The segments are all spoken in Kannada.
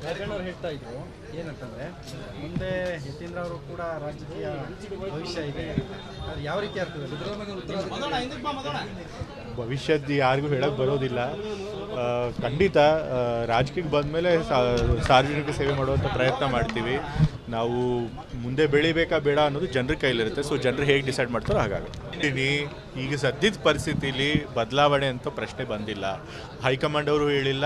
ಅವ್ರು ಹೇಳ್ತಾ ಇದ್ರು ಏನಂತಂದ್ರೆ ಮುಂದೆ ಯತೀಂದ್ರ ಅವರು ಕೂಡ ರಾಜಕೀಯ ಭವಿಷ್ಯ ಇದೆ, ಅದು ಯಾವ ರೀತಿ ಆಗ್ತದೆ? ಭವಿಷ್ಯದ್ದು ಯಾರಿಗೂ ಹೇಳಕ್ಕೆ ಬರೋದಿಲ್ಲ. ಖಂಡಿತ ರಾಜಕೀಯಕ್ಕೆ ಬಂದಮೇಲೆ ಸಾರ್ವಜನಿಕ ಸೇವೆ ಮಾಡುವಂಥ ಪ್ರಯತ್ನ ಮಾಡ್ತೀವಿ. ನಾವು ಮುಂದೆ ಬೆಳಿಬೇಕಾ ಬೇಡ ಅನ್ನೋದು ಜನರ ಕೈಲಿರುತ್ತೆ. ಸೊ ಜನರು ಹೇಗೆ ಡಿಸೈಡ್ ಮಾಡ್ತಾರೋ ಹಾಗಾಗಿ ಈಗ ಸದ್ಯದ ಪರಿಸ್ಥಿತಿಲಿ ಬದಲಾವಣೆ ಅಂತ ಪ್ರಶ್ನೆ ಬಂದಿಲ್ಲ. ಹೈಕಮಾಂಡ್ ಅವರು ಹೇಳಿಲ್ಲ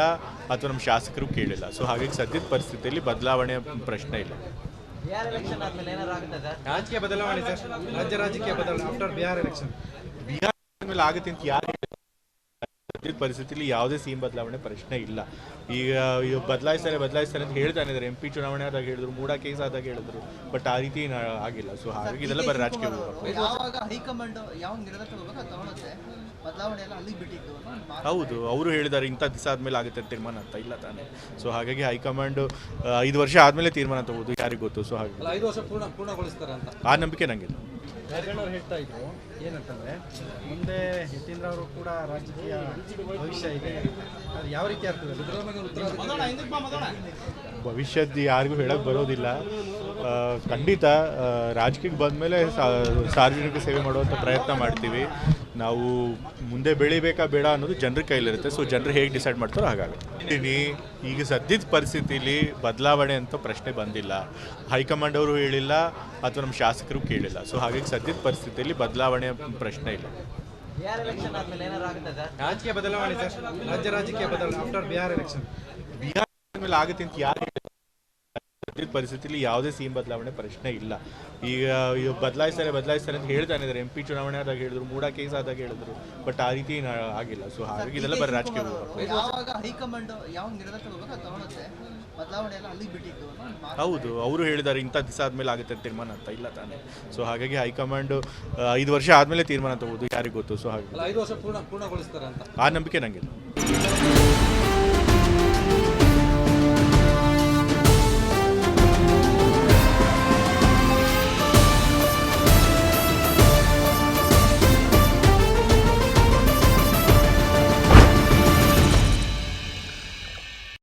ಅಥವಾ ನಮ್ಮ ಶಾಸಕರು ಕೇಳಿಲ್ಲ. ಸೊ ಹಾಗಾಗಿ ಸದ್ಯದ ಪರಿಸ್ಥಿತಿಯಲ್ಲಿ ಬದಲಾವಣೆ ಪ್ರಶ್ನೆ ಇಲ್ಲ. ರಾಜಕೀಯ ಬದಲಾವಣೆ ಸರ್, ರಾಜ್ಯ ರಾಜಕೀಯ ಬದಲಾವಣೆ ಆಫ್ಟರ್ ಬಿಹಾರ್ ಎಲೆಕ್ಷನ್. ಬಿಹಾರ್ ಮೇಲೆ ಆಗುತ್ತೆ ಅಂತ ಯಾರು ಸದ್ಯದ ಪರಿಸ್ಥಿತಿಯಲ್ಲಿ ಯಾವುದೇ ಸಿಎಂ ಬದಲಾವಣೆ ಪ್ರಶ್ನೆ ಇಲ್ಲ. ಈಗ ಬದಲಾಯಿಸ್ತಾರೆ ಅಂತ ಹೇಳ್ತಾನೆ ಇದ್ದಾರೆ. MP ಚುನಾವಣೆ ಆದಾಗ ಹೇಳಿದ್ರು, ಮೂಡಾ ಕೇಸ್ ಆದಾಗ ಹೇಳಿದ್ರು, ಬಟ್ ಆ ರೀತಿ ಆಗಿಲ್ಲ. ಸೊ ಹಾಗಾಗಿ ಇದೆಲ್ಲ ಬರೀ ರಾಜಕೀಯ. ಹೌದು, ಅವರು ಹೇಳಿದ್ದಾರೆ ಇಂಥ ದಿವಸ ಆದಮೇಲೆ ಆಗುತ್ತೆ ತೀರ್ಮಾನ ಅಂತ. ಇಲ್ಲ ತಾನೆ. ಸೊ ಹಾಗಾಗಿ ಹೈಕಮಾಂಡ್ 5 ವರ್ಷ ಆದಮೇಲೆ ತೀರ್ಮಾನ ತಗೋದು, ಯಾರಿಗೆ ಗೊತ್ತು. ಸೊ ಹಾಗೆ 5 ವರ್ಷ ಪೂರ್ಣಗೊಳಿಸ್ತಾರೆ ಅಂತ ಆ ನಂಬಿಕೆ ನನಗಿಲ್ಲ. ಅವ್ರು ಹೇಳ್ತಾ ಇದ್ರು ಏನಂತಂದ್ರೆ ಮುಂದೆ ಯತೀಂದ್ರ ಅವರು ಕೂಡ ರಾಜಕೀಯ ಭವಿಷ್ಯ ಇದೆ, ಅದು ಯಾವ ರೀತಿ ಆಗ್ತದೆ? ಭವಿಷ್ಯದ್ದು ಯಾರಿಗೂ ಹೇಳಕ್ಕೆ ಬರೋದಿಲ್ಲ. ಖಂಡಿತ ರಾಜಕೀಯಕ್ಕೆ ಬಂದಮೇಲೆ ಸಾರ್ವಜನಿಕ ಸೇವೆ ಮಾಡುವಂಥ ಪ್ರಯತ್ನ ಮಾಡ್ತೀವಿ. ನಾವು ಮುಂದೆ ಬೆಳಿಬೇಕಾ ಬೇಡ ಅನ್ನೋದು ಜನರ ಕೈಲಿರುತ್ತೆ. ಸೊ ಜನರು ಹೇಗೆ ಡಿಸೈಡ್ ಮಾಡ್ತಾರೋ ಹಾಗಾಗಿ ಈಗ ಸದ್ಯದ ಪರಿಸ್ಥಿತಿಲಿ ಬದಲಾವಣೆ ಅಂತ ಪ್ರಶ್ನೆ ಬಂದಿಲ್ಲ. ಹೈಕಮಾಂಡ್ ಅವರು ಹೇಳಿಲ್ಲ ಅಥವಾ ನಮ್ಮ ಶಾಸಕರು ಕೇಳಿಲ್ಲ. ಸೊ ಹಾಗಾಗಿ ಸದ್ಯದ ಪರಿಸ್ಥಿತಿಯಲ್ಲಿ ಬದಲಾವಣೆ ಪ್ರಶ್ನೆ ಇಲ್ಲ. ರಾಜಕೀಯ ಬದಲಾವಣೆ ಸರ್, ರಾಜ್ಯ ರಾಜಕೀಯ ಬದಲಾವಣೆ ಆಫ್ಟರ್ ಬಿಹಾರ್ ಎಲೆಕ್ಷನ್. ಬಿಹಾರ್ ಮೇಲೆ ಆಗುತ್ತೆ ಅಂತ ಯಾರು ಸದ್ಯದ ಪರಿಸ್ಥಿತಿಯಲ್ಲಿ ಯಾವುದೇ ಸಿಎಂ ಬದಲಾವಣೆ ಪ್ರಶ್ನೆ ಇಲ್ಲ. ಈಗ ಬದಲಾಯಿಸ್ತಾರೆ ಅಂತ ಹೇಳ್ತಾನೆ ಇದ್ದಾರೆ. MP ಚುನಾವಣೆ ಆದಾಗ ಹೇಳಿದ್ರು, ಮೂಡಾ ಕೇಸ್ ಆದಾಗ ಹೇಳಿದ್ರು, ಬಟ್ ಆ ರೀತಿ ಆಗಿಲ್ಲ. ಸೊ ಹಾಗಾಗಿ ಇದೆಲ್ಲ ಬರೀ ರಾಜಕೀಯ. ಹೌದು, ಅವರು ಹೇಳಿದ್ದಾರೆ ಇಂಥ ದಿವಸ ಆದಮೇಲೆ ಆಗುತ್ತೆ ತೀರ್ಮಾನ ಅಂತ. ಇಲ್ಲ ತಾನೆ. ಸೊ ಹಾಗಾಗಿ ಹೈಕಮಾಂಡ್ 5 ವರ್ಷ ಆದಮೇಲೆ ತೀರ್ಮಾನ ತಗೋದು, ಯಾರಿಗೆ ಗೊತ್ತು. ಸೊ ಹಾಗೆ 5 ವರ್ಷ ಪೂರ್ಣಗೊಳಿಸ್ತಾರೆ ಅಂತ ಆ ನಂಬಿಕೆ ನನಗಿಲ್ಲ.